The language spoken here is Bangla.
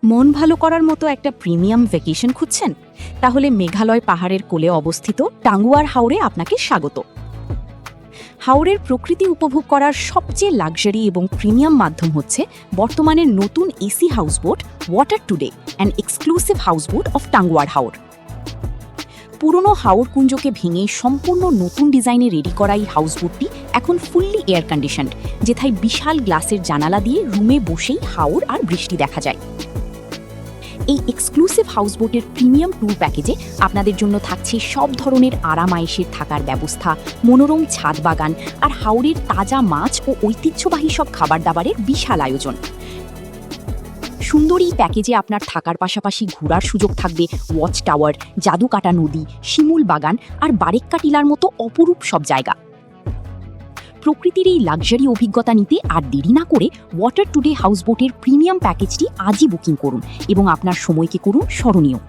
মন ভালো করার মতো একটা প্রিমিয়াম ভ্যাকেশন খুঁজছেন? তাহলে মেঘালয় পাহাড়ের কোলে অবস্থিত টাঙ্গুয়ার হাওরে আপনাকে স্বাগত। হাওরের প্রকৃতি উপভোগ করার সবচেয়ে লাক্সারি এবং প্রিমিয়াম মাধ্যম হচ্ছে বর্তমানের নতুন AC houseboat water today, an exclusive houseboat of Tanguar Haor. পুরনো হাওর কুঞ্জকে ভেঙে সম্পূর্ণ নতুন ডিজাইনে রেডি করা এই হাউসবোটটি এখন ফুললি এয়ার কন্ডিশনড, যেথায় বিশাল গ্লাসের জানালা দিয়ে রুমে বসেই হাওর আর বৃষ্টি দেখা যায়। এই এক্সক্লুসিভ হাউসবোটের প্রিমিয়াম ট্যুর প্যাকেজে আপনাদের জন্য থাকছে সব ধরনের আরামায়েশের থাকার ব্যবস্থা, মনোরম ছাদ বাগান আর হাওরের তাজা মাছ ও ঐতিহ্যবাহী সব খাবার দাবারের বিশাল আয়োজন। সুন্দর এই প্যাকেজে আপনার থাকার পাশাপাশি ঘোরার সুযোগ থাকবে ওয়াচ টাওয়ার, জাদুকাটা নদী, শিমুল বাগান আর বারেক্কা টিলার মতো অপরূপ সব জায়গা। প্রকৃতির এই লাক্সারি অভিজ্ঞতা নিতে আর দেরি না করে ওয়াটার টুডে হাউসবোটের প্রিমিয়াম প্যাকেজটি আজই বুকিং করুন এবং আপনার সময়কে করুন স্মরণীয়।